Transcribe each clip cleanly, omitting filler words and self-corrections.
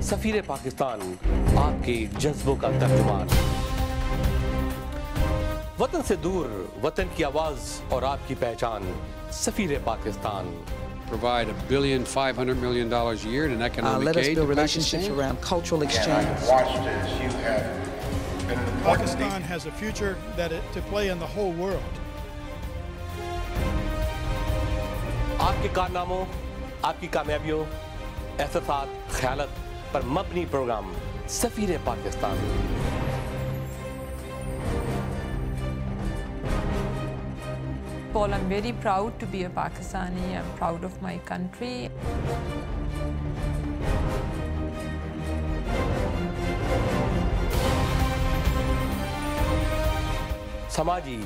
सफीर पाकिस्तान, आपके जज्बों का तर्जुमान। वतन से दूर, वतन की आवाज और आपकी पहचान, सफीर Pakistan. Provide $1.5 billion a year in an economic let us aid build to relationships Pakistan. around cultural exchange. I've watched as you have been an important Pakistan has a future to play in the whole world. आपके कारनामों, आपकी कामयाबियों, एहसासात, ख्यालत पर मबनी programme सफीर Pakistan. Paul, I'm very proud to be a Pakistani. I'm proud of my country. समाजी,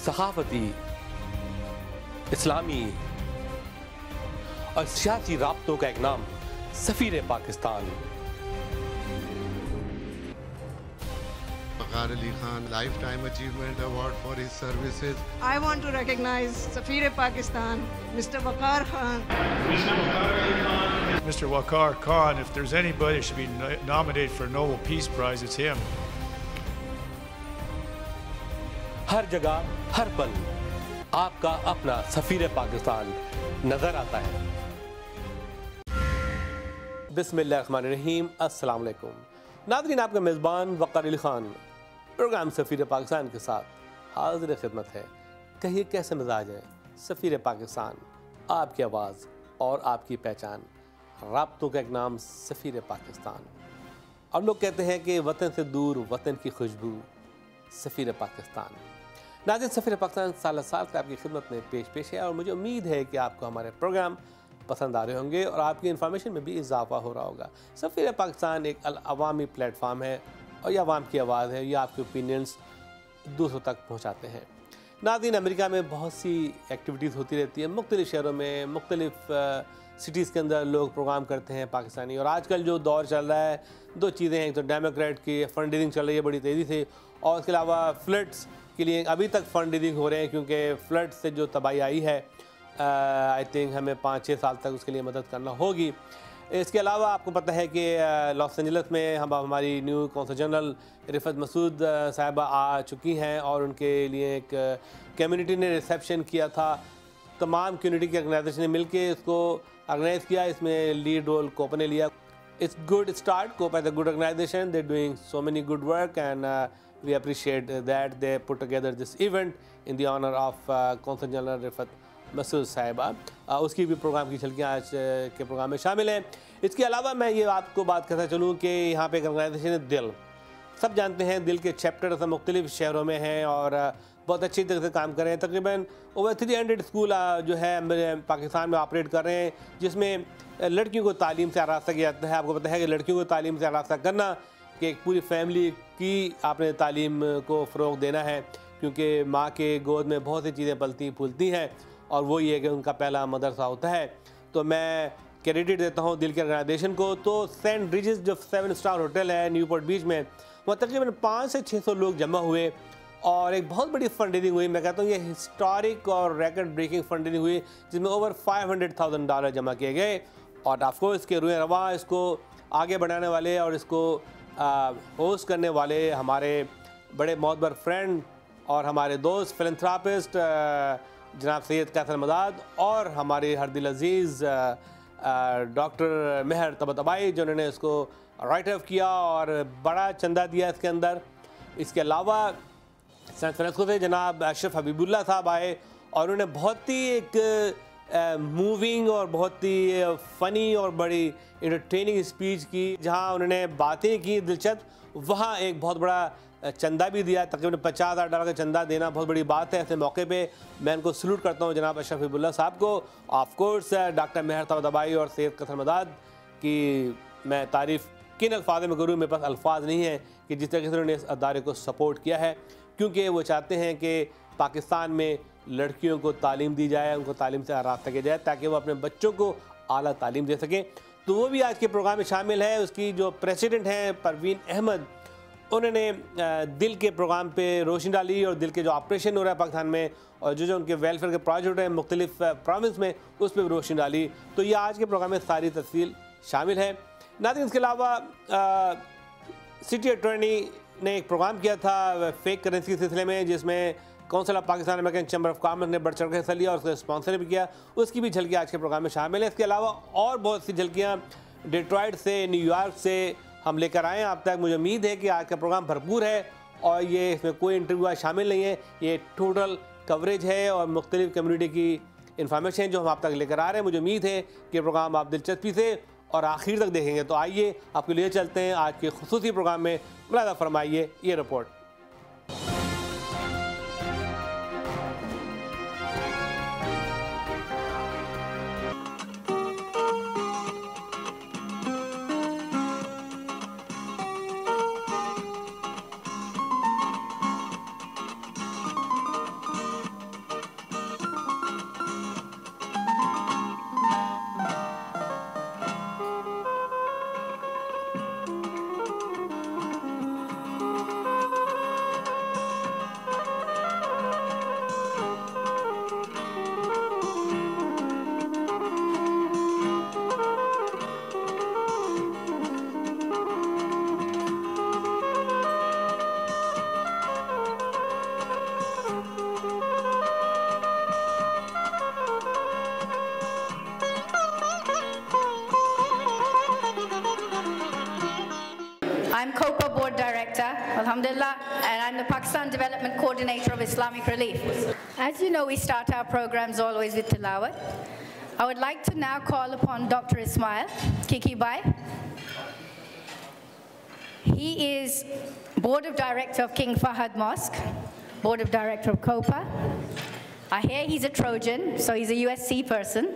सखाफती, इस्लामी और सियासी राब्तों का एक नाम सफीर Pakistan. Waqar Ali Khan Lifetime Achievement Award for his services. I want to recognize Safir Pakistan, Mr. Waqar Khan. Mr. Waqar Khan, if there's anybody who should be nominated for a Nobel Peace Prize, it's him. हर जगह, हर पल आपका अपना सफीर पाकिस्तान नजर आता है। बिस्मिल्लाहिर्रहमानिर्रहीम, अस्सलाम वालेकुम। नाज़रीन, आपका मेज़बान वक़ार अली ख़ान प्रोग्राम सफ़ीर पाकिस्तान के साथ हाज़िर खिदमत है। कहिए कैसे मिजाज है? सफ़ीर पाकिस्तान, आपकी आवाज़ और आपकी पहचान, राब्तों का एक नाम सफ़ीर पाकिस्तान। और लोग कहते हैं कि वतन से दूर, वतन की खुशबू, सफ़ीर पाकिस्तान। नाज़रीन, सफ़ीर पाकिस्तान साल साल से आपकी खिदमत में पेश है और मुझे उम्मीद है कि आपको हमारे प्रोग्राम पसंद आ रहे होंगे और आपकी इन्फॉर्मेशन में भी इजाफा हो रहा होगा। सफ़ीर पाकिस्तान एक अवामी प्लेटफार्म है और यह आवाम की आवाज़ है। ये आपके ओपिनियंस दूसरों तक पहुँचाते हैं। नाज़रीन, अमेरिका में बहुत सी एक्टिविटीज़ होती रहती है, मुख्तलिफ़ शहरों में, मुख्तलिफ़ सिटीज़ के अंदर लोग प्रोग्राम करते हैं पाकिस्तानी। और आजकल जो दौर चल रहा है, दो चीज़ें हैं, एक तो डेमोक्रेट की फंड रेजिंग चल रही है बड़ी तेज़ी से, और इसके अलावा फ्लड्स के लिए अभी तक फंड रेजिंग हो रहे हैं, क्योंकि फ्लड से जो तबाही आई है आई थिंक हमें 5-6 साल तक उसके लिए मदद करना होगी। इसके अलावा आपको पता है कि लॉस एंजल्स में हमारी new consul general Rifat Masood Sahiba आ चुकी हैं और उनके लिए एक कम्युनिटी ने रिसेप्शन किया था। तमाम कम्युनिटी की ऑर्गेनाइजेशन ने मिलकर इसको ऑर्गेनाइज़ किया। इसमें लीड रोल कोप ने लिया। It's good start. Cope as a good organisation, they doing so many good work and we appreciate that they put together this event in the honor of Consul General Rifat Masood Sahiba. उसकी भी programme की झलकियाँ आज के programme में शामिल हैं। इसके अलावा मैं ये आपको बात करता चलूँ कि यहाँ पे एक ऑर्गेनाइजेशन है दिल। सब जानते हैं दिल के चैप्टर मुख्तलिफ़ शहरों में हैं और बहुत अच्छी तरह से काम कर रहे हैं। तकरीबन ओवर 300 स्कूल जो है पाकिस्तान में ऑपरेट कर रहे हैं, जिसमें लड़कियों को तालीम से आरास्ता किया जाता है। आपको पता है कि लड़कियों को तालीम से आरास्ता करना कि एक पूरी फैमिली की आपने तालीम को फ़रोग़ देना है, क्योंकि माँ के गोद में बहुत सी चीज़ें पलती फूलती हैं और वो ये कि उनका पहला मदरसा होता है। तो मैं क्रेडिट देता हूँ दिल के ऑर्गेनाइजेशन को। तो सेंट रिजिस जो 7 स्टार होटल है न्यूपोर्ट बीच में, वहाँ तकरीबन 500 से 600 लोग जमा हुए और एक बहुत बड़ी फंड रेजिंग हुई। मैं कहता हूँ ये हिस्टोरिक और रिकॉर्ड ब्रेकिंग फंड रेजिंग हुई, जिसमें ओवर $500,000 जमा किए गए। और ऑफकोर्स के रुए रवा इसको आगे बढ़ाने वाले और इसको होस्ट करने वाले हमारे बड़े मोहब्बर फ्रेंड और हमारे दोस्त फिलंथ्रापिस्ट जनाब सैयद कैसर मदाद और हमारे हर दिल अजीज़ डॉक्टर मेहर तबतबाई, जिन्होंने इसको राइट अप किया और बड़ा चंदा दिया इसके अंदर। इसके अलावा सैन फ्रांसिस्को से जनाब अशरफ हबीबुल्ला साहब आए और उन्होंने बहुत ही एक मूविंग और बहुत ही फ़नी और बड़ी इंटरटेनिंग स्पीच की, जहां उन्होंने बातें की दिलचस्प। वहां एक बहुत बड़ा चंदा भी दिया, तकरीबन $50,000 का चंदा देना बहुत बड़ी बात है। ऐसे मौके पे मैं उनको सल्यूट करता हूं, जनाब अशरफ हबीबुल्ला साहब को। ऑफ कोर्स डॉक्टर मेहर तबतबाई और सैयद कैसर मदाद की मैं तारीफ़ किन अल्फाज में करूँ, मेरे पास अल्फाज नहीं है कि जिस तरीके से उन्होंने इस अदारे को सपोर्ट किया है, क्योंकि वो चाहते हैं कि पाकिस्तान में लड़कियों को तालीम दी जाए, उनको तालीम से आरास्ता किया जाए ताकि वो अपने बच्चों को आला तालीम दे सकें। तो वो भी आज के प्रोग्राम में शामिल है। उसकी जो प्रेसिडेंट हैं परवीन अहमद, उन्होंने दिल के प्रोग्राम पे रोशनी डाली और दिल के जो ऑपरेशन हो रहा है पाकिस्तान में और जो उनके वेलफेयर के प्रोजेक्ट हैं मुख्तलिफ प्रोविंस में, उस पर भी रोशनी डाली। तो ये आज के प्रोग्राम में सारी तफसील शामिल है। नाज़रीन, इसके अलावा सिटी अटॉर्नी ने एक प्रोग्राम किया था फेक करेंसी के सिलसिले में, जिसमें council of Pakistan American chamber of commerce ने बढ़ चढ़ कर हिस्सा लिया और उसका स्पॉन्सर भी किया। उसकी भी झलकियाँ आज के प्रोग्राम में शामिल है। इसके अलावा और बहुत सी झलकियाँ डेट्रॉइट से, न्यूयॉर्क से हम लेकर आए हैं आप तक। मुझे उम्मीद है कि आज का प्रोग्राम भरपूर है और ये इसमें कोई इंटरव्यू आज शामिल नहीं है, ये टोटल कवरेज है और मुख्तलिफ कम्युनिटी की इंफॉर्मेशन जो हम आप तक लेकर आ रहे हैं। मुझे उम्मीद है कि प्रोग्राम आप दिलचस्पी से और आखिर तक देखेंगे। तो आइए आपके लिए चलते हैं आज के खुसूसी प्रोग्राम में। मुलाज़ा फरमाइए ये report. I'm COPA Board Director, Alhamdulillah, and I'm the Pakistan Development Coordinator of Islamic Relief. As you know, we start our programs always with tilawat. I would like to now call upon Dr. Ismail Kiki Bhai. He is Board of Director of King Fahad Mosque, Board of Director of COPA. I hear he's a Trojan, so he's a USC person.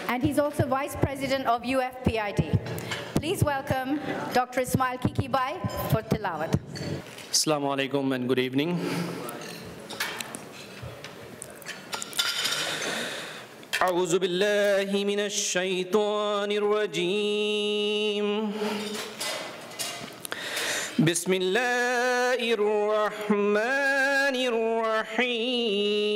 And he's also Vice President of UFPID. Please welcome Dr. Ismail Kiki Bhai for tilawat. Assalamu alaikum and good evening. أعوذ بالله من الشيطان الرجيم. بسم الله الرحمن الرحيم.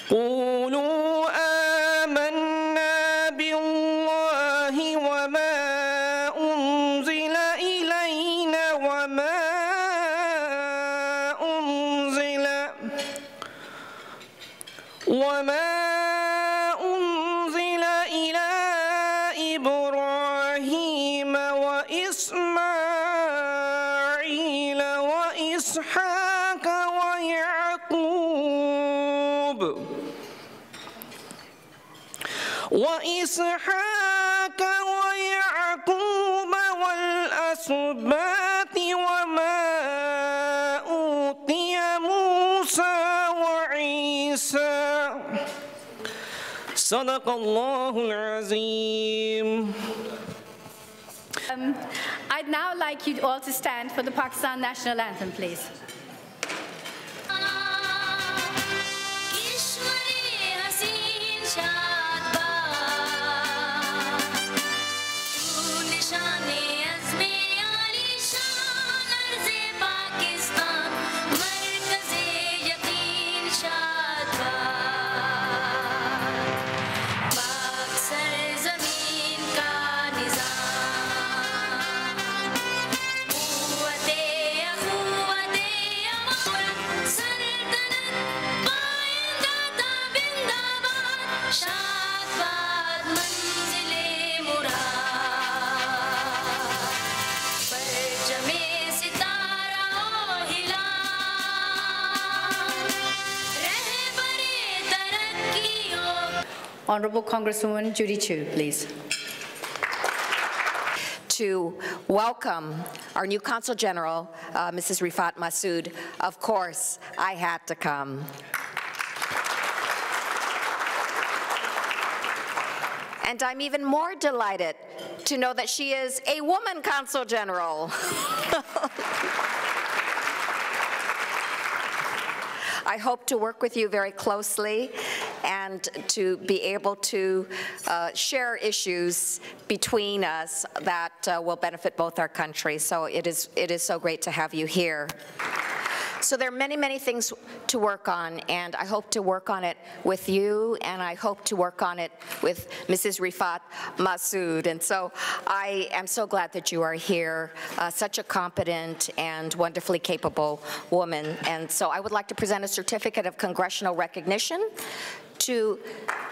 قولوا آمنا بالله وما أنزل إلينا وما أنزل إلى إبراهيم وإسماعيل وإسحاق ويعقوب والأسباط وما أوتي موسى وعيسى صدق الله العظيم. I'd now like you all to stand for the Pakistan National Anthem, please. Honorable Congresswoman Judy Chu, please. To welcome our new Consul General, Mrs. Rifat Masood. Of course, I had to come. And I'm even more delighted to know that she is a woman Consul General. I hope to work with you very closely and to be able to share issues between us that will benefit both our countries. So it is so great to have you here. So there are many, many things to work on, and I hope to work on it with you, and I hope to work on it with Mrs. Rifat Masood. And so I am so glad that you are here, such a competent and wonderfully capable woman. And so I would like to present a certificate of congressional recognition to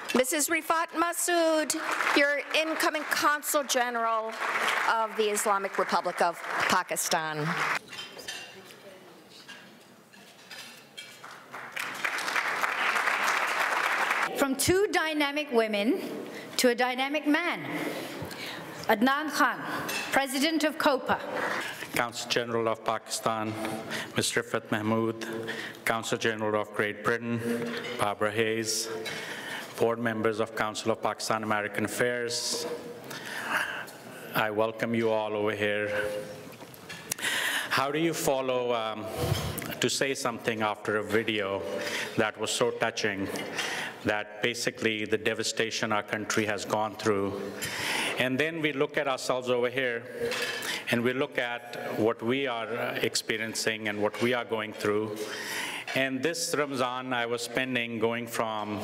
Mrs. Rifat Masood, your incoming Consul General of the Islamic Republic of Pakistan. From two dynamic women to a dynamic man. Adnan Khan, President of COPA. Consul General of Pakistan, Mr. Rifat Mahmood, Consul General of Great Britain, Barbara Hayes, board members of Council of Pakistan American Affairs, I welcome you all over here. How do you follow to say something after a video that was so touching, that basically the devastation our country has gone through? And then we look at ourselves over here, and we look at what we are experiencing and what we are going through. And this Ramzan I was spending going from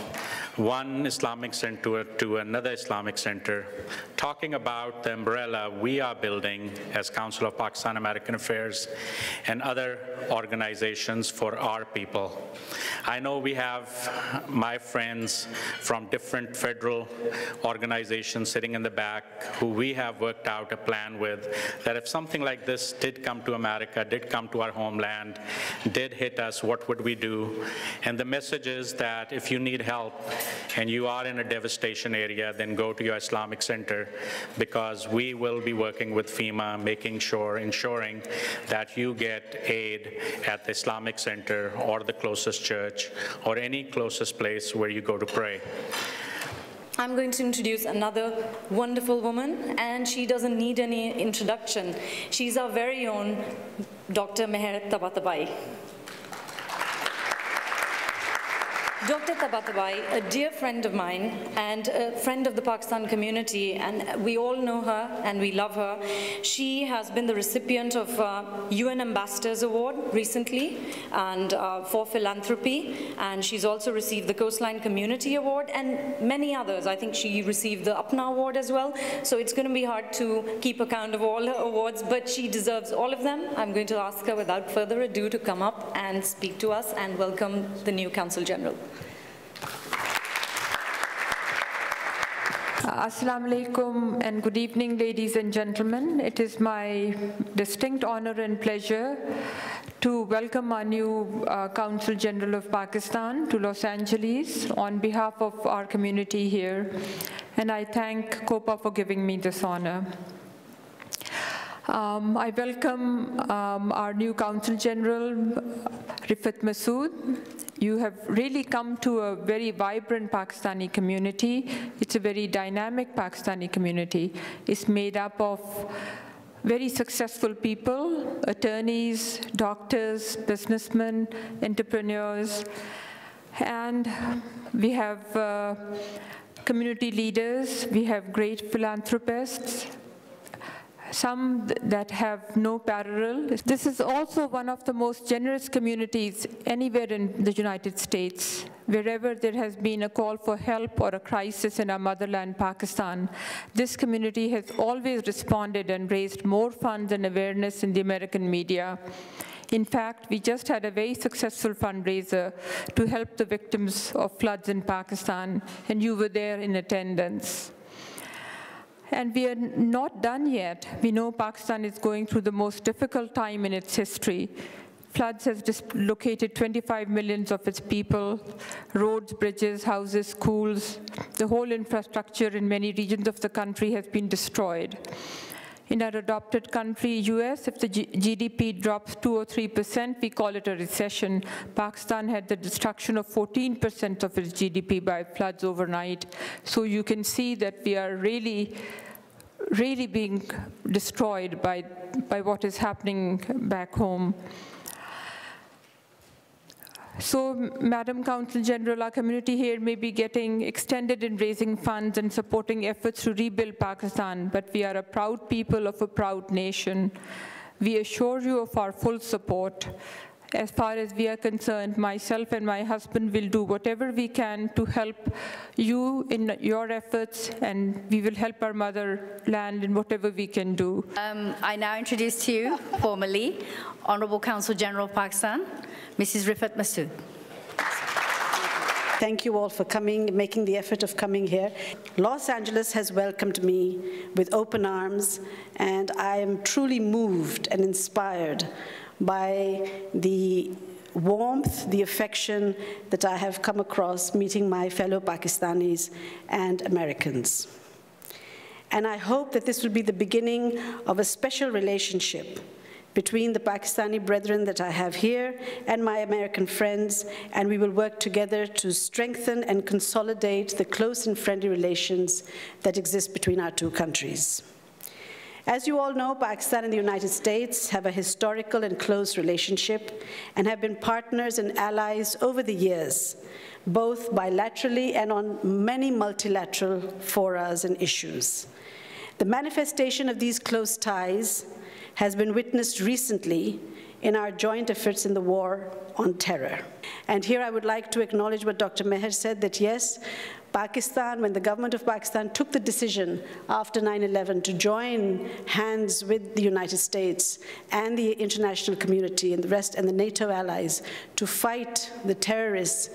one Islamic center to another Islamic center, talking about the umbrella we are building as Council of Pakistan American Affairs and other organizations for our people. I know we have my friends from different federal organizations sitting in the back who we have worked out a plan with, that if something like this did come to America, did come to our homeland, did hit us, what would we do? And the message is that if you need help and you are in a devastation area, then go to your Islamic center, because we will be working with FEMA, ensuring that you get aid at the Islamic center or the closest church or any closest place where you go to pray. I'm going to introduce another wonderful woman, and she doesn't need any introduction. She's our very own Dr. Meher Tabatabai. Dr. Tabatabai, a dear friend of mine and a friend of the Pakistan community, and we all know her and we love her. She has been the recipient of UN Ambassadors Award recently and for philanthropy, and she's also received the Coastline Community Award and many others. I think she received the Apna Award as well, so it's going to be hard to keep account of all her awards, but she deserves all of them. I'm going to ask her without further ado to come up and speak to us and welcome the new Consul General. Assalamu alaikum and good evening, ladies and gentlemen. It is my distinct honor and pleasure to welcome our new Consul General of Pakistan to Los Angeles on behalf of our community here, and I thank COPA for giving me this honor. I welcome our new Consul General, Rifat Masood. You have really come to a very vibrant Pakistani community. It's a very dynamic Pakistani community. It's made up of very successful people, attorneys, doctors, businessmen, entrepreneurs, and we have community leaders, we have great philanthropists, some that have no parallel. This is also one of the most generous communities anywhere in the United States. Wherever there has been a call for help or a crisis in our motherland, Pakistan, this community has always responded and raised more funds and awareness in the American media. In fact, we just had a very successful fundraiser to help the victims of floods in Pakistan, and you were there in attendance. And we are not done yet. We know Pakistan is going through the most difficult time in its history. Floods has dislocated 25 million of its people, roads, bridges, houses, schools. The whole infrastructure in many regions of the country has been destroyed. In our adopted country, US, if the GDP drops 2 or 3%, we call it a recession. Pakistan had the destruction of 14% of its GDP by floods overnight. So you can see that we are really being destroyed by what is happening back home. So, Madam Consul General, our community here may be getting extended in raising funds and supporting efforts to rebuild Pakistan, but we are a proud people of a proud nation. We assure you of our full support, as far as we are concerned, myself and my husband will do whatever we can to help you in your efforts, and we will help our motherland in whatever we can do. I now introduce to you, formally, Honorable Consul General of Pakistan, Mrs. Rifat Masood. Thank you all for coming, making the effort of coming here. Los Angeles has welcomed me with open arms, and I am truly moved and inspired by the warmth, the affection that I have come across meeting my fellow Pakistanis and Americans. And I hope that this will be the beginning of a special relationship between the Pakistani brethren that I have here and my American friends, and we will work together to strengthen and consolidate the close and friendly relations that exist between our two countries. As you all know, Pakistan and the United States have a historical and close relationship and have been partners and allies over the years, both bilaterally and on many multilateral forums and issues. The manifestation of these close ties has been witnessed recently in our joint efforts in the war on terror. And here I would like to acknowledge what Dr. Meher said, that yes, Pakistan, when the government of Pakistan took the decision after 9/11 to join hands with the United States and the international community and the rest and the NATO allies to fight the terrorists,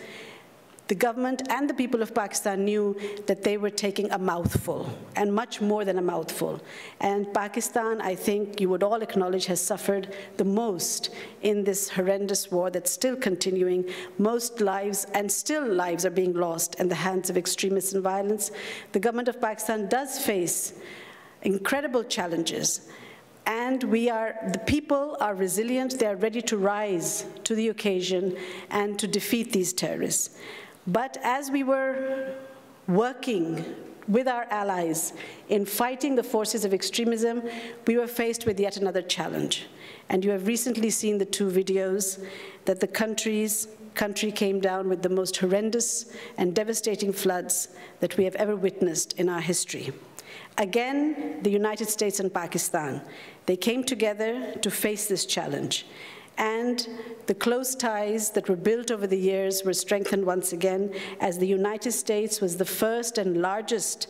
the government and the people of Pakistan knew that they were taking a mouthful, and much more than a mouthful. And Pakistan, I think you would all acknowledge, has suffered the most in this horrendous war that's still continuing. Most lives, and still lives, are being lost in the hands of extremists and violence. The government of Pakistan does face incredible challenges. And the people are resilient, they are ready to rise to the occasion and to defeat these terrorists. But as we were working with our allies in fighting the forces of extremism, we were faced with yet another challenge. And you have recently seen the two videos that the country came down with the most horrendous and devastating floods that we have ever witnessed in our history. Again, the United States and Pakistan, they came together to face this challenge. And the close ties that were built over the years were strengthened once again, as the United States was the first and largest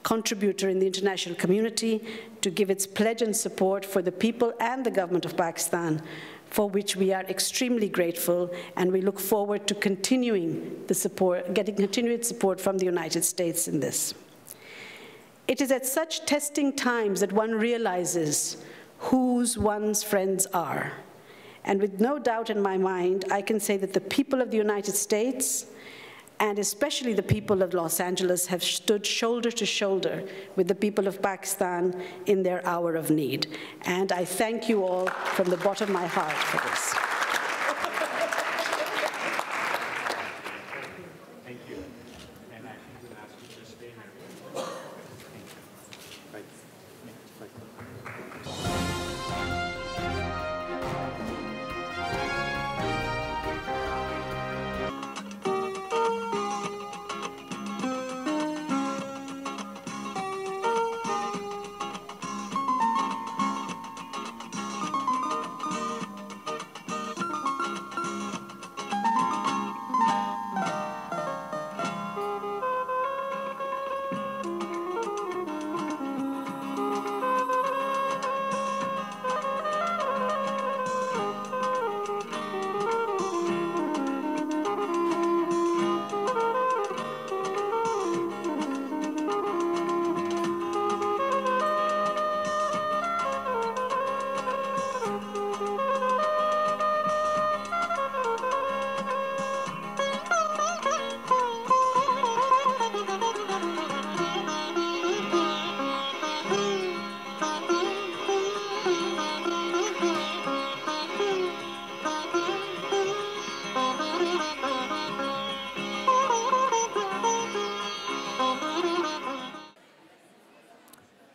contributor in the international community to give its pledge and support for the people and the government of Pakistan, for which we are extremely grateful, and we look forward to continuing the support, getting continued support from the United States in this. It is at such testing times that one realizes whose one's friends are. And with no doubt in my mind, I can say that the people of the United States, and especially the people of Los Angeles, have stood shoulder to shoulder with the people of Pakistan in their hour of need. And I thank you all from the bottom of my heart for this. Thank you. And I would ask you to stay there.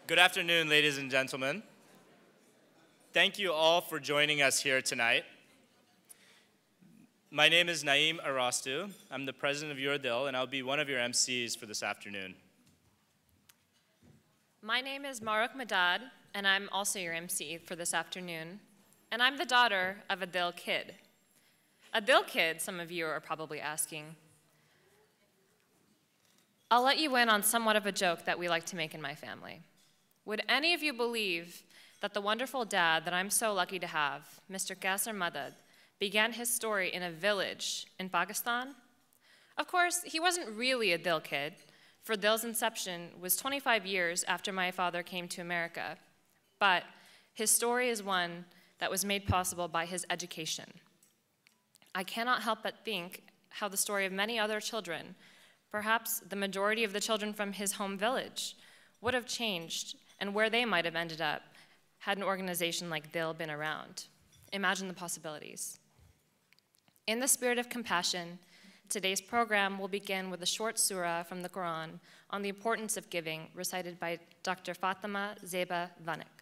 Good afternoon, ladies and gentlemen. Thank you all for joining us here tonight. My name is Naeem Arastu. I'm the president of Your Dil, and I'll be one of your MCs for this afternoon. My name is Maruk Madad, and I'm also your MC for this afternoon. And I'm the daughter of a Dil kid. A Dil kid, some of you are probably asking. I'll let you in on somewhat of a joke that we like to make in my family. Would any of you believe that the wonderful dad that I'm so lucky to have, Mr. Qasir Madad, began his story in a village in Pakistan? Of course, he wasn't really a Dil kid, for Dil's inception was 25 years after my father came to America. But his story is one that was made possible by his education. I cannot help but think how the story of many other children, perhaps the majority of the children from his home village, would have changed and where they might have ended up had an organization like Dil been around. Imagine the possibilities. In the spirit of compassion, today's program will begin with a short surah from the Quran on the importance of giving, recited by Dr. Fatima Zeba Vanik.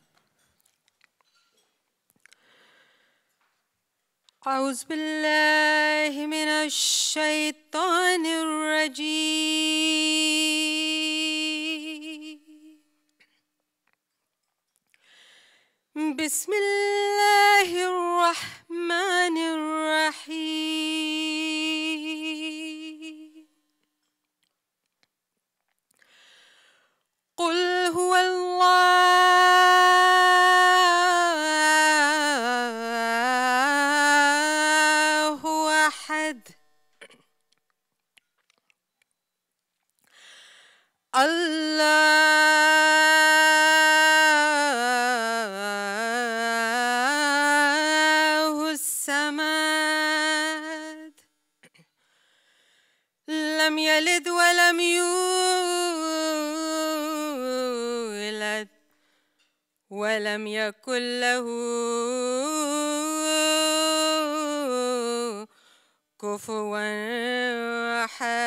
أعوذ بالله من الشيطان الرجيم بسم الله الرحمن الرحيم قل هو الله أحد الله الصمد لم يلد ولم يولد ولم يكن له كفوا أحد.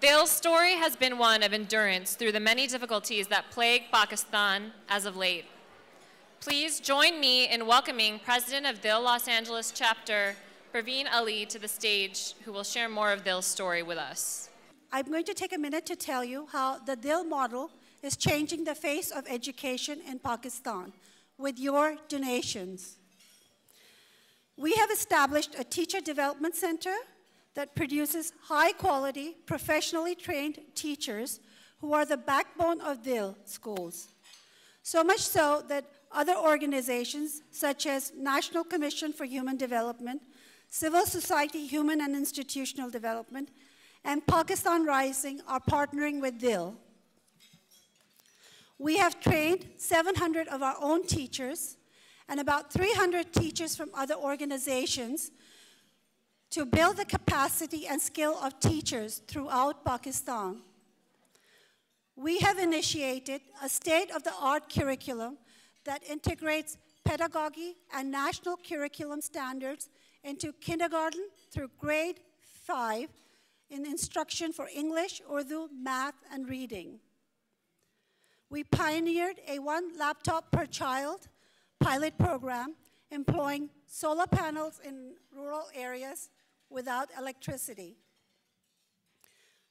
Dil's story has been one of endurance through the many difficulties that plague Pakistan as of late. Please join me in welcoming President of Dil Los Angeles chapter, Parveen Ali, to the stage, who will share more of Dil's story with us. I'm going to take a minute to tell you how the Dil model is changing the face of education in Pakistan with your donations. We have established a teacher development center that produces high-quality, professionally trained teachers who are the backbone of Dil schools. So much so that other organizations, such as National Commission for Human Development, Civil Society Human and Institutional Development, and Pakistan Rising are partnering with Dil. We have trained 700 of our own teachers and about 300 teachers from other organizations to build the capacity and skill of teachers throughout Pakistan. We have initiated a state-of-the-art curriculum that integrates pedagogy and national curriculum standards into kindergarten through grade 5 in instruction for English, Urdu, math, and reading. We pioneered a one laptop per child pilot program employing solar panels in rural areas without electricity.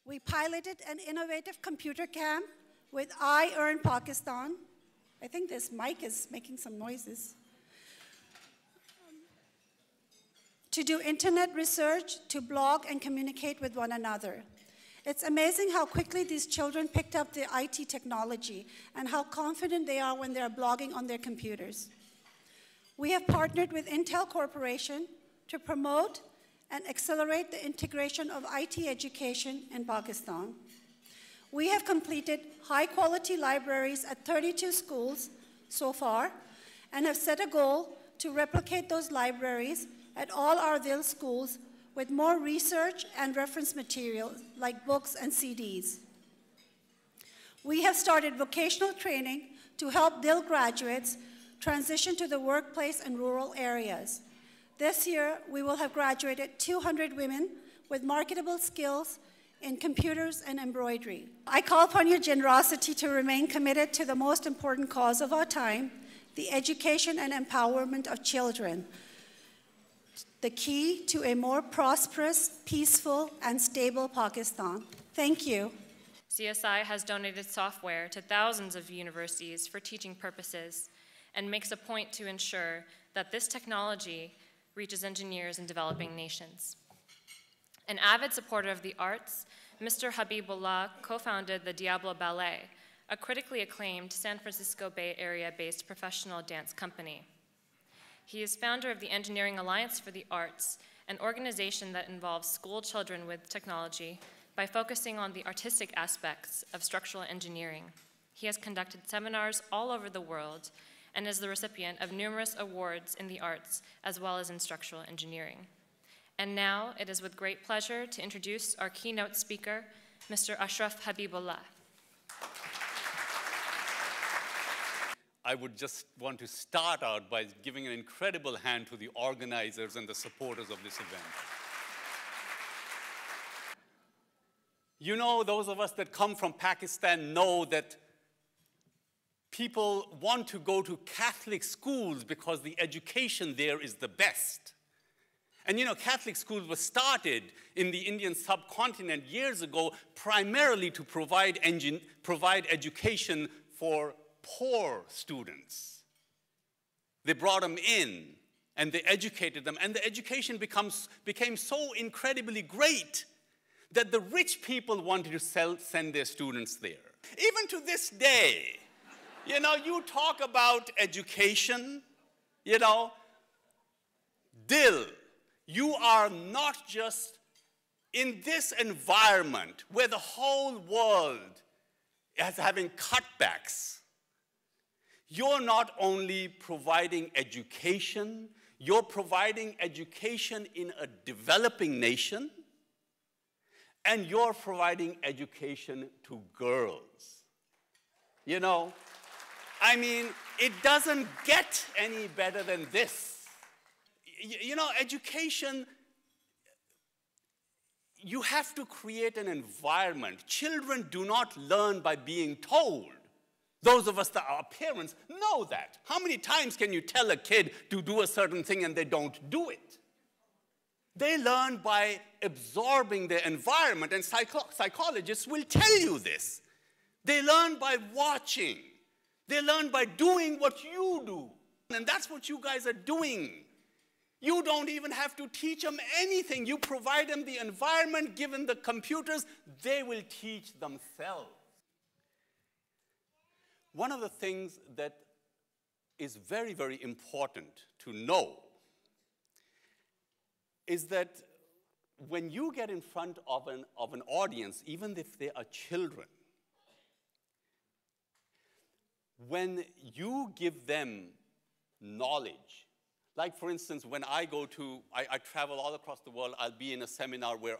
We piloted an innovative computer camp with I Earn Pakistan. I think this mic is making some noises. To do internet research, to blog and communicate with one another. It's amazing how quickly these children picked up the IT technology and how confident they are when they're blogging on their computers. We have partnered with Intel Corporation to promote and accelerate the integration of IT education in Pakistan. We have completed high-quality libraries at 32 schools so far and have set a goal to replicate those libraries at all our Dil schools with more research and reference material like books and CDs. We have started vocational training to help Dil graduates transition to the workplace in rural areas. This year, we will have graduated 200 women with marketable skills in computers and embroidery. I call upon your generosity to remain committed to the most important cause of our time, the education and empowerment of children, the key to a more prosperous, peaceful, and stable Pakistan. Thank you. CSI has donated software to thousands of universities for teaching purposes, and makes a point to ensure that this technology reaches engineers in developing nations. An avid supporter of the arts, Mr. Habibullah co-founded the Diablo Ballet, a critically acclaimed San Francisco Bay Area-based professional dance company. He is founder of the Engineering Alliance for the Arts, an organization that involves school children with technology by focusing on the artistic aspects of structural engineering. He has conducted seminars all over the world and is the recipient of numerous awards in the arts as well as in structural engineering. And now it is with great pleasure to introduce our keynote speaker, Mr. Ashraf Habibullah. I would just want to start out by giving an incredible hand to the organizers and the supporters of this event. You know, those of us that come from Pakistan know that people want to go to Catholic schools because the education there is the best. And you know, Catholic schools were started in the Indian subcontinent years ago primarily to provide education for poor students. They brought them in and they educated them, and the education became so incredibly great that the rich people wanted to send their students there. Even to this day, you know, you talk about education, you know, Dil, you are not just in this environment where the whole world is having cutbacks. You're not only providing education, you're providing education in a developing nation, and you're providing education to girls. You know, I mean, it doesn't get any better than this. You know, education, you have to create an environment. Children do not learn by being told. Those of us that are parents know that. How many times can you tell a kid to do a certain thing and they don't do it? They learn by absorbing their environment, and psychologists will tell you this. They learn by watching. They learn by doing what you do. And that's what you guys are doing. You don't even have to teach them anything. You provide them the environment, given the computers, they will teach themselves. One of the things that is very, very important to know is that when you get in front of an audience, even if they are children, when you give them knowledge, like for instance, when I travel all across the world, I'll be in a seminar where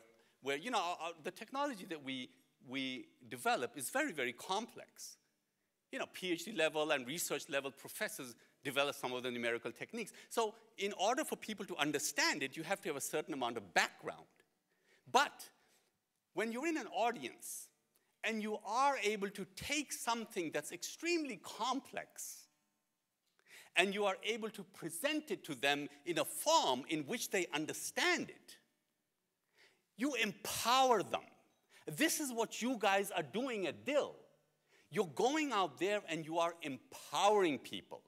you know, the technology that we develop is very, very complex. You know, PhD level and research level professors develop some of the numerical techniques. So in order for people to understand it, you have to have a certain amount of background. But when you're in an audience and you are able to take something that's extremely complex and you are able to present it to them in a form in which they understand it, you empower them. This is what you guys are doing at Dil. You're going out there and you are empowering people.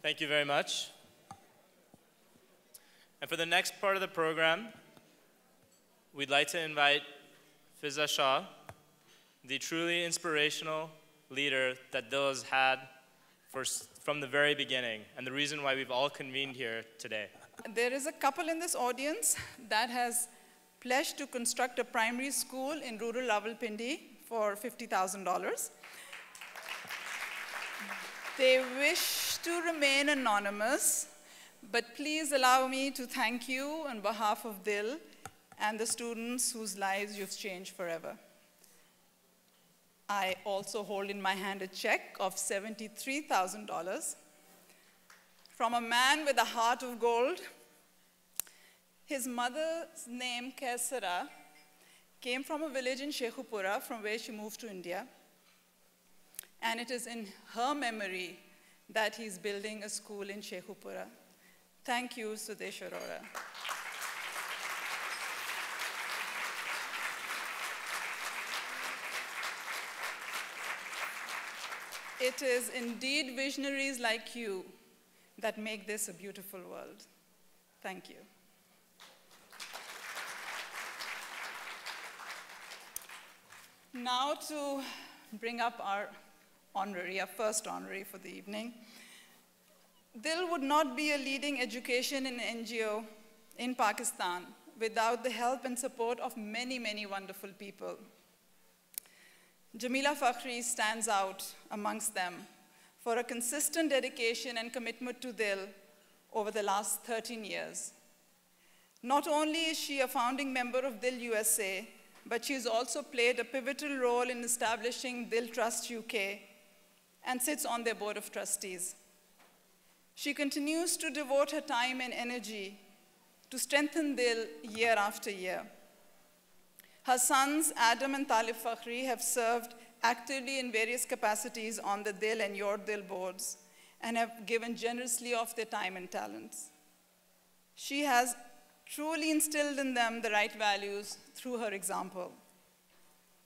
Thank you very much. And for the next part of the program, we'd like to invite Fiza Shah, the truly inspirational leader that Dil has had from the very beginning, and the reason why we've all convened here today. There is a couple in this audience that has pledged to construct a primary school in rural Rawalpindi for $50,000. They wish to remain anonymous, but please allow me to thank you on behalf of Dil and the students whose lives you've changed forever. I also hold in my hand a check of $73,000 from a man with a heart of gold. His mother's name, Kaisara, came from a village in Shekhupura, from where she moved to India. And it is in her memory that he's building a school in Shekhupura. Thank you, Sudesh Arora. It is indeed visionaries like you that make this a beautiful world. Thank you. Now to bring up our honorary, our first honorary for the evening. Dil would not be a leading education and NGO in Pakistan without the help and support of many, many wonderful people. Jamila Fakhri stands out amongst them for a consistent dedication and commitment to Dil over the last 13 years. Not only is she a founding member of Dil USA, but she's also played a pivotal role in establishing Dil Trust UK and sits on their board of trustees. She continues to devote her time and energy to strengthen Dil year after year. Her sons, Adam and Talib Fakhri, have served actively in various capacities on the Dil and Your Dil boards and have given generously of their time and talents. She has truly instilled in them the right values through her example.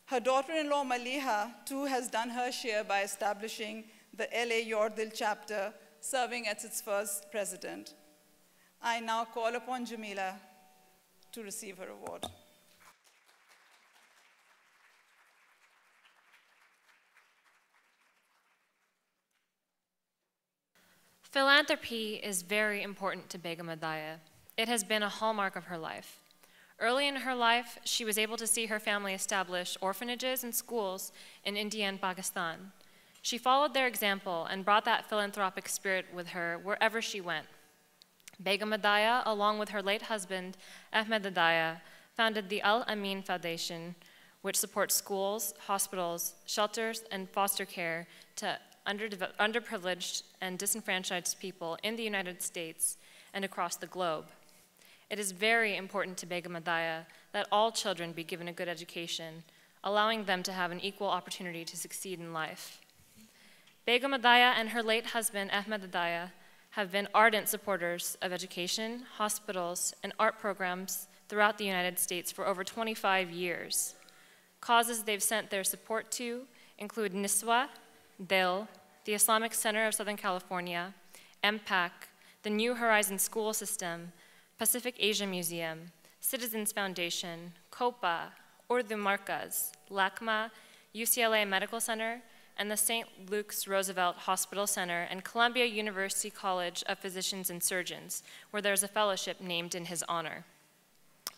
Her daughter-in-law, Maliha, too, has done her share by establishing the LA Your Dil chapter, serving as its first president. I now call upon Jamila to receive her award. Philanthropy is very important to Begum Adaya. It has been a hallmark of her life. Early in her life, she was able to see her family establish orphanages and schools in India and Pakistan. She followed their example and brought that philanthropic spirit with her wherever she went. Begum Adaya, along with her late husband, Ahmed Adaya, founded the Al-Amin Foundation, which supports schools, hospitals, shelters, and foster care to underprivileged and disenfranchised people in the United States and across the globe. It is very important to Begum Adaya that all children be given a good education, allowing them to have an equal opportunity to succeed in life. Begum Adaya and her late husband, Ahmed Adaya, have been ardent supporters of education, hospitals, and art programs throughout the United States for over 25 years. Causes they've sent their support to include NISWA, Dil, the Islamic Center of Southern California, MPAC, the New Horizons School System, Pacific Asia Museum, Citizens Foundation, COPA, Urdu Markaz, LACMA, UCLA Medical Center, and the St. Luke's Roosevelt Hospital Center and Columbia University College of Physicians and Surgeons, where there's a fellowship named in his honor.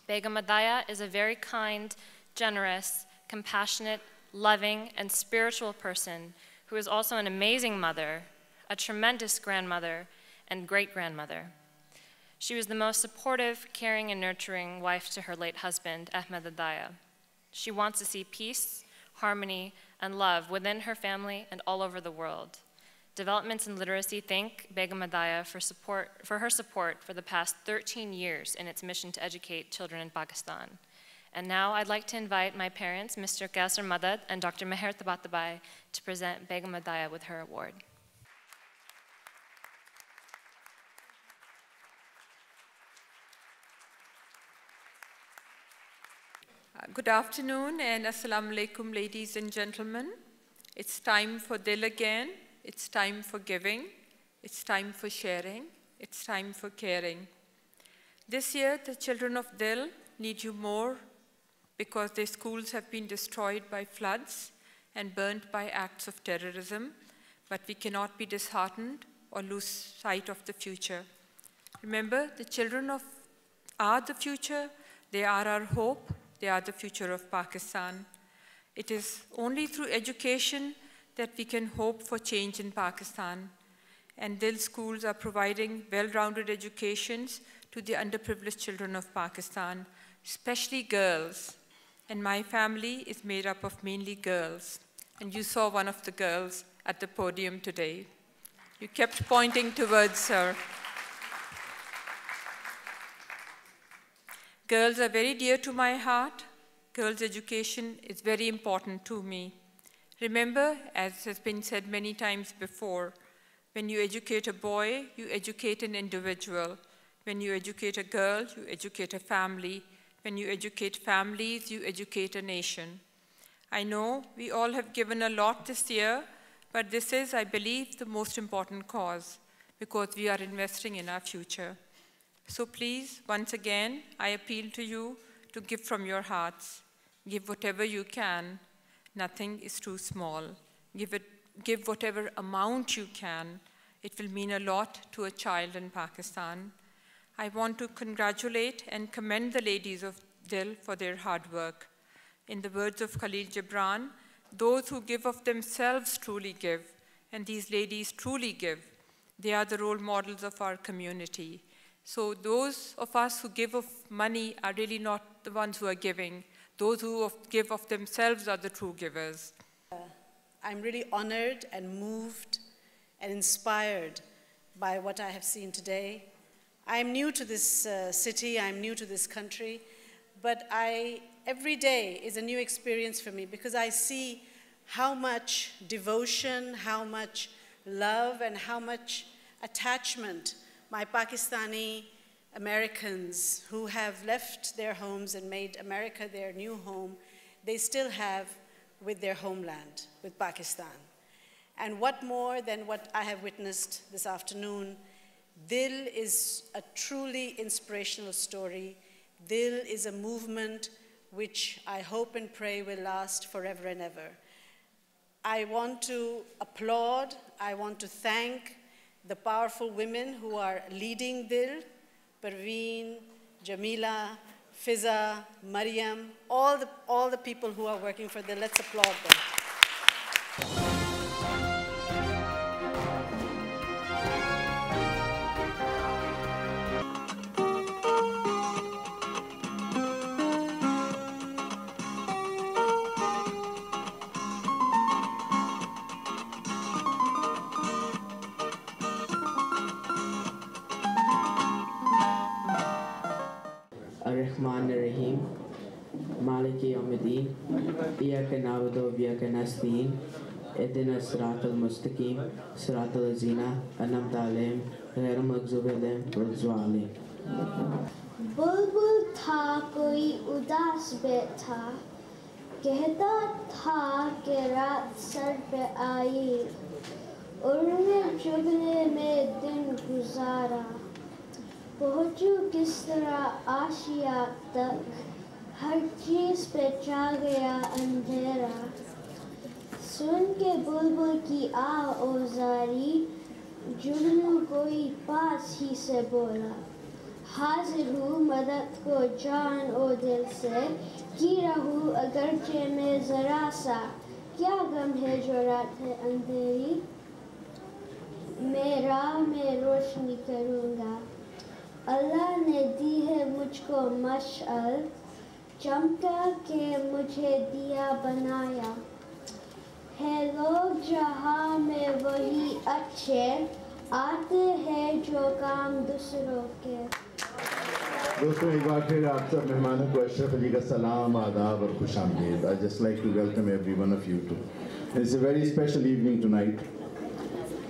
Begum Adaya is a very kind, generous, compassionate, loving, and spiritual person who is also an amazing mother, a tremendous grandmother, and great-grandmother. She was the most supportive, caring, and nurturing wife to her late husband, Ahmed Adaya. She wants to see peace, harmony, and love within her family and all over the world. Developments in Literacy thank Begum Adaya for her support for the past 13 years in its mission to educate children in Pakistan. And now I'd like to invite my parents, Mr. Kausar Madad and Dr. Meher Tabatabai, to present Begum Adaya with her award. Good afternoon and assalamu alaikum, ladies and gentlemen. It's time for Dil again. It's time for giving. It's time for sharing. It's time for caring. This year, the children of Dil need you more because their schools have been destroyed by floods and burnt by acts of terrorism, but we cannot be disheartened or lose sight of the future. Remember, the children are the future, they are our hope, they are the future of Pakistan. It is only through education that we can hope for change in Pakistan. And Dil schools are providing well-rounded educations to the underprivileged children of Pakistan, especially girls. And my family is made up of mainly girls. And you saw one of the girls at the podium today. You kept pointing towards her. Girls are very dear to my heart. Girls' education is very important to me. Remember, as has been said many times before, when you educate a boy, you educate an individual. When you educate a girl, you educate a family. When you educate families, you educate a nation. I know we all have given a lot this year, But this is, I believe, the most important cause because we are investing in our future. So please, once again, I appeal to you to give from your hearts. Give whatever you can. Nothing is too small. Give whatever amount you can. It will mean a lot to a child in Pakistan. I want to congratulate and commend the ladies of Dil for their hard work. In the words of Khalil Gibran, those who give of themselves truly give, and these ladies truly give. They are the role models of our community. So those of us who give of money are really not the ones who are giving. Those who give of themselves are the true givers. I'm really honored and moved and inspired by what I have seen today. I'm new to this city, I'm new to this country, but every day is a new experience for me because I see how much devotion, how much love, and how much attachment my Pakistani Americans who have left their homes and made America their new home, they still have with their homeland, with Pakistan. And what more than what I have witnessed this afternoon, Dil is a truly inspirational story. Dil is a movement which I hope and pray will last forever and ever. I want to applaud, I want to thank the powerful women who are leading Dil, Parveen, Jamila, Fiza, Mariam, all the people who are working for Dil. Let's applaud them. Ar-Rahman Ar-Rahim, Maliki Yawmiddin, Iyaka na'budu wa iyaka nasta'in, Ihdina as-siratal mustaqim, siratal ladzina an'amta alayhim, ghayril maghdubi alayhim waladdallin. बुलबुल था कोई उदास बैठा, कहता था कि रात sir पे आई, उड़ने जुगले में दिन गुजारा, पहुँचूं किस तरह आशिया तक, हर चीज़ पे छा गया अंधेरा, सुन के बुलबुल की आवाज़ारी, जुगनू कोई पास ही से बोला, हाजिर हूँ मदद को जान और दिल से, की रहूँ अगरचे में ज़रा सा, क्या गम है जो रात है अंधेरी, मैं राह में रोशनी करूँगा, अल्लाह ने दी है मुझको मशअल, चमका के मुझे दिया बनाया, है लोग जहाँ में वही अच्छे, आते हैं जो काम दूसरों के। दोस्तों एक बार फिर आप सब मेहमानों को अशरफ अली का सलाम, आदाब और खुशामदीद. I'd just like to welcome every one of you to. It's a very special evening tonight.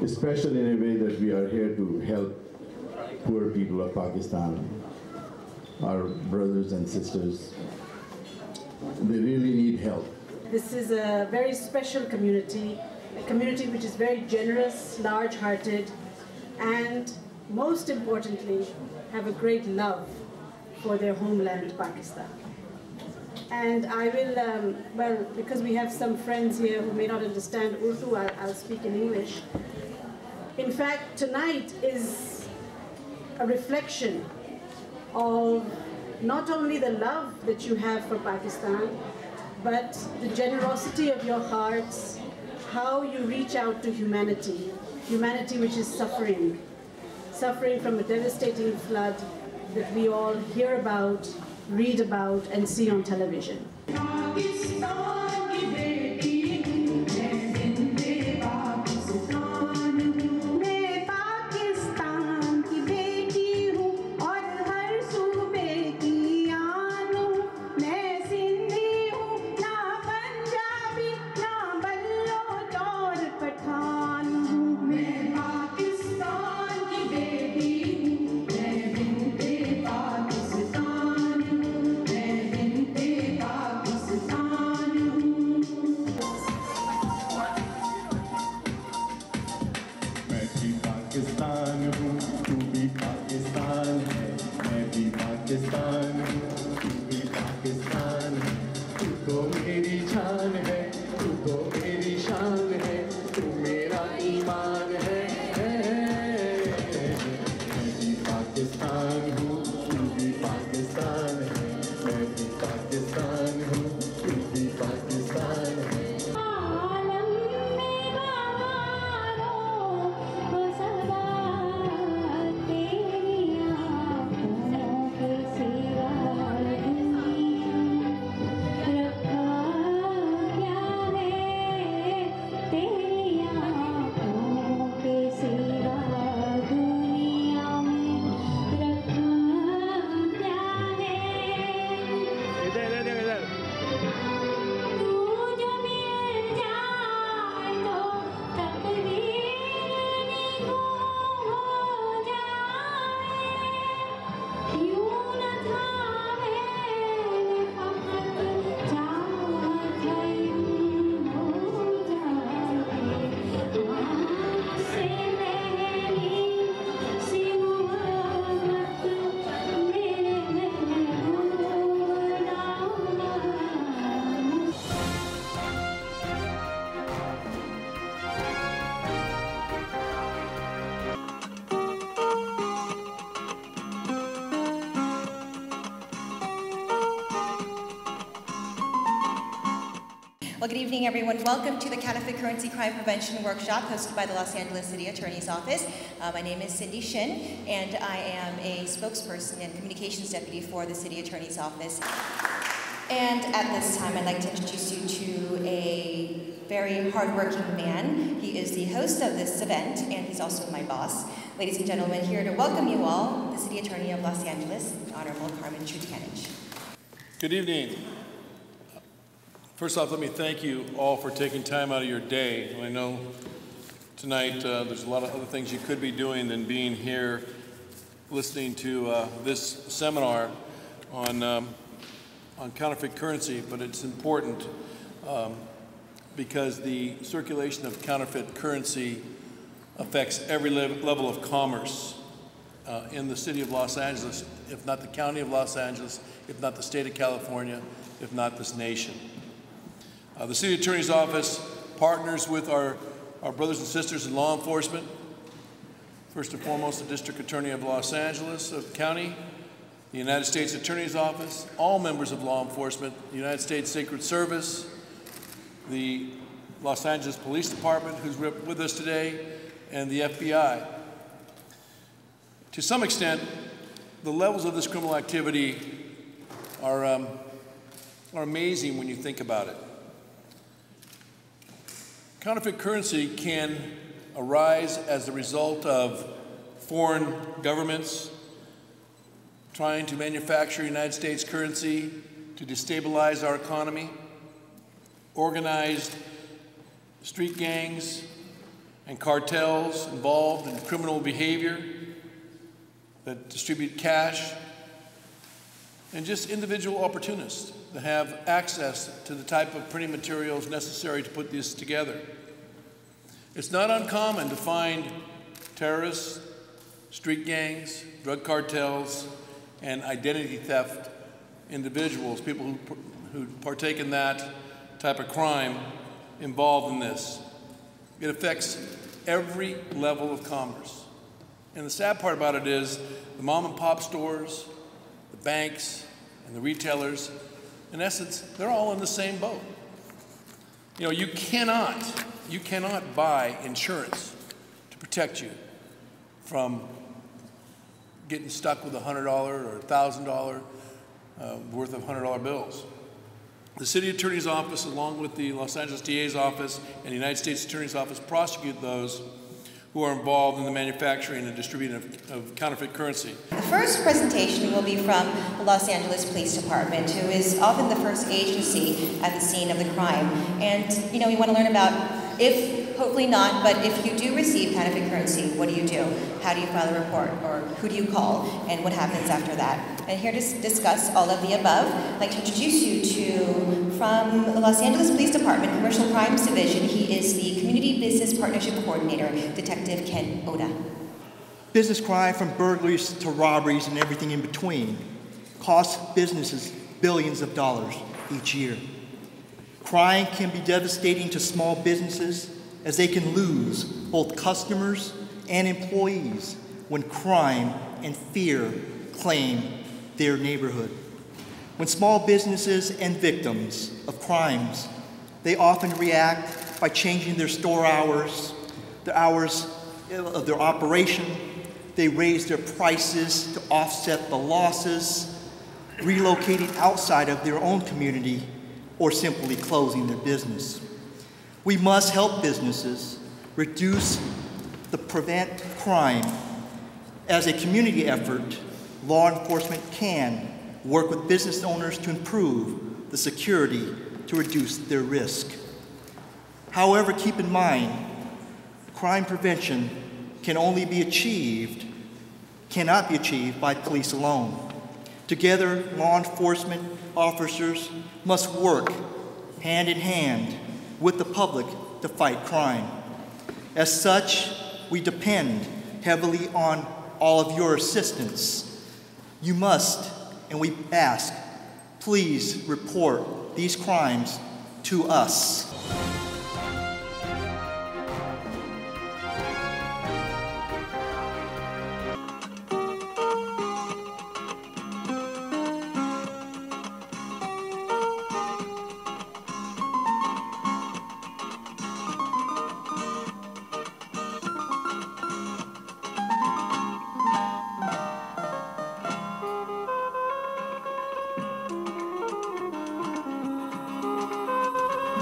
It's special in a way that we are here to help poor people of Pakistan, our brothers and sisters. They really need help. This is a very special community, a community which is very generous, large-hearted, and most importantly, have a great love for their homeland, Pakistan. And I will, well, because we have some friends here who may not understand Urdu, I'll speak in English. In fact, tonight is a reflection of not only the love that you have for Pakistan, but the generosity of your hearts, how you reach out to humanity, humanity which is suffering from a devastating flood that we all hear about, read about, and see on television. Pakistan है, मैं भी पाकिस्तान हूँ, तू भी पाकिस्तान है। Well, good evening, everyone. Welcome to the Counterfeit Currency Crime Prevention Workshop hosted by the Los Angeles City Attorney's Office. My name is Cindy Shin, and I am a spokesperson and communications deputy for the City Attorney's Office. And at this time, I'd like to introduce you to a very hardworking man. He is the host of this event, and he's also my boss. Ladies and gentlemen, here to welcome you all, the City Attorney of Los Angeles, Honorable Carmen Trutkanich. Good evening. First off, let me thank you all for taking time out of your day. I know tonight there's a lot of other things you could be doing than being here listening to this seminar on counterfeit currency, but it's important because the circulation of counterfeit currency affects every level of commerce in the city of Los Angeles, if not the county of Los Angeles, if not the state of California, if not this nation. The City Attorney's Office partners with our brothers and sisters in law enforcement. First and foremost, the District Attorney of Los Angeles County, the United States Attorney's Office, all members of law enforcement, the United States Secret Service, the Los Angeles Police Department, who's with us today, and the FBI. To some extent, the levels of this criminal activity are amazing when you think about it. Counterfeit currency can arise as a result of foreign governments trying to manufacture United States currency to destabilize our economy, organized street gangs and cartels involved in criminal behavior that distribute cash, and just individual opportunists that have access to the type of printing materials necessary to put this together. It's not uncommon to find terrorists, street gangs, drug cartels, and identity theft individuals, people who partake in that type of crime involved in this. It affects every level of commerce. And the sad part about it is the mom and pop stores, the banks, and the retailers, in essence, they're all in the same boat. You know, you cannot buy insurance to protect you from getting stuck with $100 or $1,000 worth of $100 bills. The City Attorney's Office, along with the Los Angeles DA's Office and the United States Attorney's Office, prosecute those who are involved in the manufacturing and distributing of counterfeit currency. The first presentation will be from the Los Angeles Police Department, who is often the first agency at the scene of the crime. And, you know, we want to learn about if, hopefully not, but if you do receive counterfeit currency, what do you do? How do you file a report? Or who do you call? And what happens after that? And here to discuss all of the above, I'd like to introduce you to, from the Los Angeles Police Department, Commercial Crimes Division, he is the Community Business Partnership Coordinator, Detective Ken Oda. Business crime, from burglaries to robberies and everything in between, costs businesses billions of dollars each year. Crime can be devastating to small businesses as they can lose both customers and employees when crime and fear claim their neighborhood. When small businesses and victims of crimes, they often react by changing their store hours, the hours of their operation. They raise their prices to offset the losses, relocating outside of their own community, or simply closing their business. We must help businesses reduce the prevent crime. As a community effort, law enforcement can work with business owners to improve the security to reduce their risk. However, keep in mind, crime prevention cannot be achieved by police alone. Together, law enforcement officers must work hand in hand with the public to fight crime. As such, we depend heavily on all of your assistance. You must, and we ask, please report these crimes to us.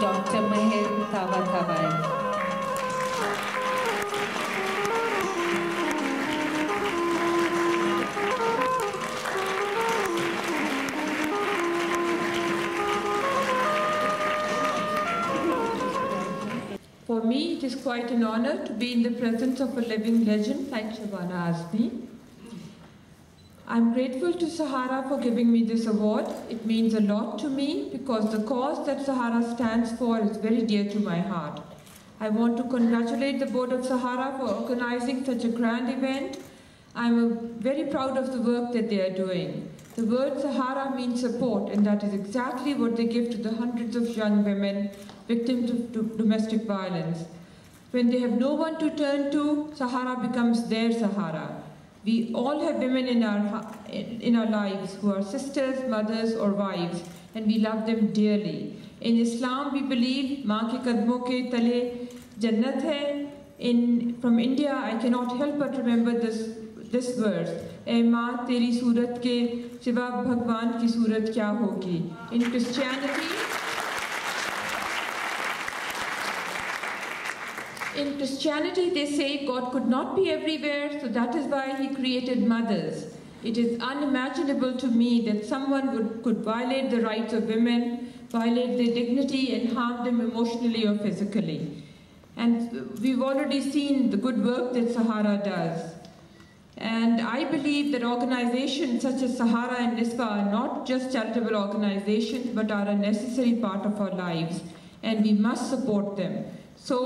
Dr. Mahir Tabatabai. For me, it is quite an honor to be in the presence of a living legend like Shabana Azmi. I'm grateful to Sahara for giving me this award. It means a lot to me because the cause that Sahara stands for is very dear to my heart. I want to congratulate the Board of Sahara for organizing such a grand event. I'm very proud of the work that they are doing. The word Sahara means support, and that is exactly what they give to the hundreds of young women victims of domestic violence. When they have no one to turn to, Sahara becomes their Sahara. We all have women in our lives who are sisters, mothers, or wives, and we love them dearly. In Islam, we believe "Maa ke kadmon ke tale jannat hai." From India, I cannot help but remember this verse: "Ay maa, teri surat ke siwa Bhagwan ki surat kya hogi?" In Christianity, they say God could not be everywhere, so that is why He created mothers. It is unimaginable to me that someone could violate the rights of women, violate their dignity, and harm them emotionally or physically. And we've already seen the good work that Sahara does. And I believe that organizations such as Sahara and NISWA are not just charitable organizations, but are a necessary part of our lives, and we must support them. So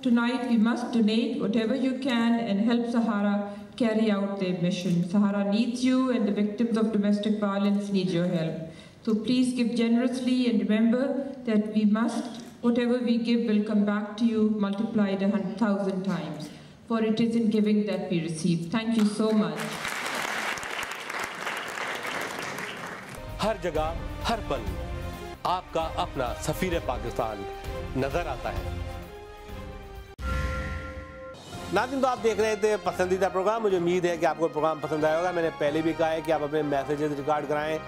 tonight we must donate whatever you can and help Sahara carry out their mission. Sahara needs you, and the victims of domestic violence need your help. So please give generously, and remember that whatever we give will come back to you multiplied 1,000 times. For it is in giving that we receive. Thank you so much. हर जगह, हर पल, आपका अपना सफीर पाकिस्तान नजर आता है। नाज़रीन, तो आप देख रहे थे पसंदीदा प्रोग्राम। मुझे उम्मीद है कि आपको प्रोग्राम पसंद आया होगा। मैंने पहले भी कहा है कि आप अपने मैसेजेस रिकॉर्ड कराएं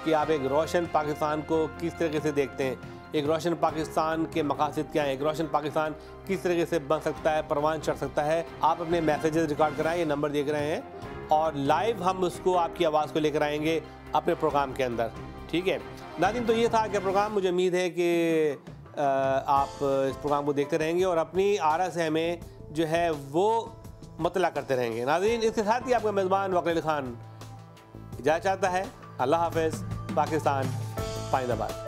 कि आप एक रोशन पाकिस्तान को किस तरीके से देखते हैं, एक रोशन पाकिस्तान के मकासद क्या हैं, एक रोशन पाकिस्तान किस तरीके से बन सकता है, परवान चढ़ सकता है। आप अपने मैसेजेस रिकॉर्ड कराएं, ये नंबर देख रहे हैं, और लाइव हम उसको आपकी आवाज़ को लेकर आएंगे अपने प्रोग्राम के अंदर। ठीक है नाज़रीन, तो ये था कि प्रोग्राम। मुझे उम्मीद है कि आप इस प्रोग्राम को देखते रहेंगे और अपनी आरा से हमें जो है वो मतला करते रहेंगे। नाज़रीन, इसके साथ ही आपका मेज़बान वकील अली खान इजाज़त चाहता है। अल्लाह हाफ़िज़। पाकिस्तान पाइंदाबाद।